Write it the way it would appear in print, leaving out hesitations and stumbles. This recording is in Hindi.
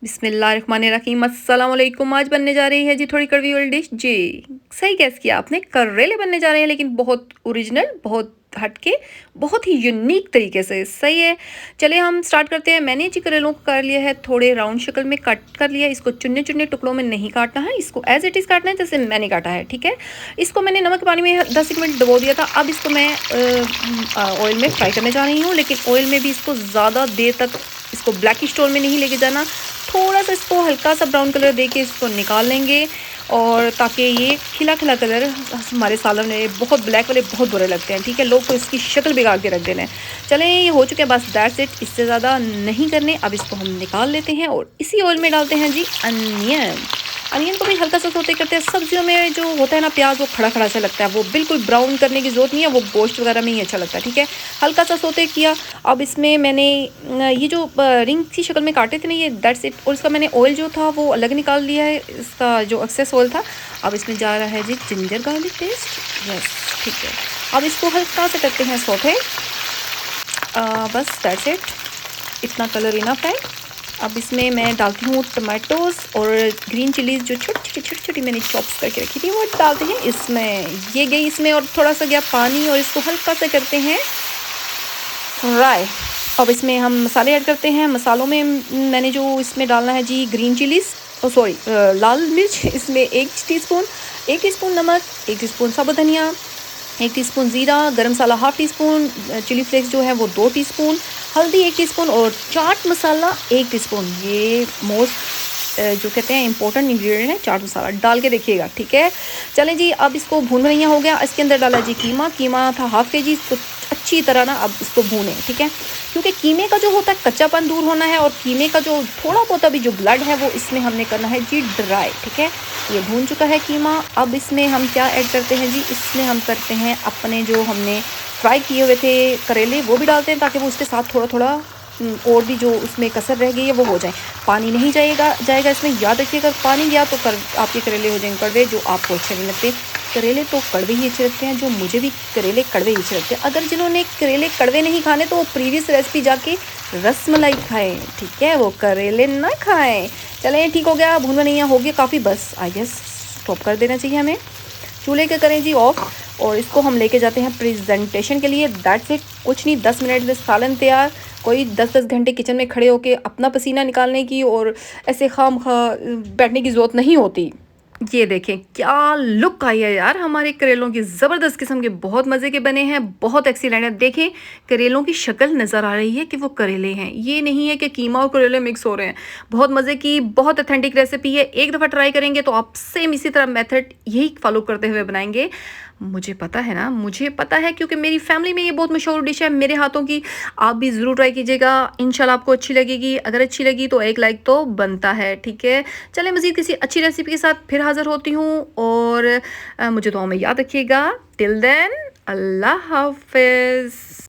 बिस्मिल्लाहिर्रहमानिर्रहीम, अस्सलाम वालेकुम। आज बनने जा रही है जी थोड़ी कड़वी वाली डिश। जी सही गैस किया आपने, करेले बनने जा रहे हैं, लेकिन बहुत ओरिजिनल, बहुत हटके, बहुत ही यूनिक तरीके से। सही है, चलिए हम स्टार्ट करते हैं। मैंने जी करेलों को कर लिया है, थोड़े राउंड शक्ल में कट कर लिया है। इसको चुन्ने चुन्ने टुकड़ों में नहीं काटना है, इसको एज इट इज़ काटना है जैसे मैंने काटा है। ठीक है, इसको मैंने नमक पानी में 10 मिनट डुबो दिया था। अब इसको मैं ऑयल में फ्राई करने जा रही हूँ, लेकिन ऑयल में भी इसको ज़्यादा देर तक इसको ब्लैकिश टोन में नहीं लेके जाना। थोड़ा सा इसको हल्का सा ब्राउन कलर देके इसको निकाल लेंगे, और ताकि ये खिला खिला कलर हमारे सालन में, बहुत ब्लैक वाले बहुत बुरे लगते हैं। ठीक है, लोग को इसकी शक्ल बिगाड़ के रख देना है। चलें, ये हो चुके हैं, बस दैट्स इट, इससे ज़्यादा नहीं करने। अब इसको हम निकाल लेते हैं और इसी ऑयल में डालते हैं जी अनियन। अनियन को भी हल्का सा सोते करते हैं। सब्जियों में जो होता है ना प्याज, वो खड़ा खड़ा सा लगता है, वो बिल्कुल ब्राउन करने की ज़रूरत नहीं है, वो गोश्त वगैरह में ही अच्छा लगता है। ठीक है, हल्का सा सोते किया। अब इसमें मैंने ये जो रिंग की शक्ल में काटे थे ना, ये दैट्स इट। और इसका मैंने ऑयल जो था वो अलग निकाल लिया है, इसका जो एक्सेस ऑयल था। अब इसमें जा रहा है जी जिंजर गार्लिक पेस्ट। यस, ठीक है। अब इसको हल्का सा करते हैं सोते। बस दैट्स इट, इतना कलर इनफ है। अब इसमें मैं डालती हूँ टमाटोज़ और ग्रीन चिलीज़, जो छोटी छोटी मैंने चॉप्स करके रखी थी, वो डालते हैं इसमें। ये गई इसमें, और थोड़ा सा गया पानी, और इसको हल्का सा करते हैं फ्राई। अब इसमें हम मसाले ऐड करते हैं। मसालों में मैंने जो इसमें डालना है जी ग्रीन चिलीज़, सॉरी लाल मिर्च, इसमें 1 टीस्पून नमक, 1 टीस्पून साबुत धनिया, 1 टीस्पून ज़ीरा, garam masala half teaspoon, chilli flakes जो है वो 2 टीस्पून, हल्दी 1 टीस्पून, और चाट मसाला 1 टीस्पून। ये मोस्ट जो कहते हैं इंपॉर्टेंट इंग्रेडिएंट है, चाट मसाला डाल के देखिएगा। ठीक है, चलें जी, अब इसको भून भुनिया हो गया। इसके अंदर डाला जी कीमा था हाफ़ के जी। इसको अच्छी तरह ना अब इसको भूनें। ठीक है, क्योंकि कीमे का जो होता है कच्चापन दूर होना है, और कीमे का जो थोड़ा बहुत अभी जो ब्लड है वो इसमें हमने करना है जी ड्राई। ठीक है, ये भून चुका है कीमा। अब इसमें हम क्या ऐड करते हैं जी, इसमें हम करते हैं अपने जो हमने फ्राई किए हुए थे करेले, वो भी डालते हैं, ताकि वो उसके साथ थोड़ा थोड़ा और भी जो उसमें कसर रह गई है वो हो जाए। पानी नहीं जाएगा इसमें, याद रखिएगा। पानी गया तो आपके करेले हो जाएंगे कड़वे, जो आपको अच्छे नहीं लगते। करेले तो कड़वे ही अच्छे लगते हैं, जो मुझे भी करेले कड़वे ही अच्छे लगते हैं। अगर जिन्होंने करेले कड़वे नहीं खाने, तो वो प्रीवियस रेसिपी जाके रसमलाई खाएं। ठीक है, वो करेले ना खाएं। चलें, ठीक हो गया, भून नहीं हो गया काफ़ी, बस आई गेस स्टॉप कर देना चाहिए हमें। चूल्हे के करें जी ऑफ, और इसको हम लेके जाते हैं प्रेजेंटेशन के लिए। दैट्स इट, कुछ नहीं, 10 मिनट में सालन तैयार। कोई 10-10 घंटे किचन में खड़े होके अपना पसीना निकालने की और ऐसे खामखा बैठने की ज़रूरत नहीं होती। ये देखें क्या लुक आई है यार हमारे करेलों की, ज़बरदस्त किस्म के, बहुत मज़े के बने हैं, बहुत एक्सीलेंट है। देखें, करेलों की शक्ल नज़र आ रही है कि वो करेले हैं, ये नहीं है कि कीमा और करेले मिक्स हो रहे हैं। बहुत मज़े की, बहुत ऑथेंटिक रेसिपी है। एक दफ़ा ट्राई करेंगे तो आप सेम इसी तरह मेथड यही फॉलो करते हुए बनाएंगे। मुझे पता है ना, मुझे पता है, क्योंकि मेरी फैमिली में ये बहुत मशहूर डिश है मेरे हाथों की। आप भी ज़रूर ट्राई कीजिएगा, इंशाल्लाह आपको अच्छी लगेगी। अगर अच्छी लगी तो एक लाइक तो बनता है। ठीक है, चलें, मज़ीद किसी अच्छी रेसिपी के साथ फिर हाज़िर होती हूँ, और मुझे दुआ में याद रखिएगा। टिल देन, अल्लाह हाफ़िज़।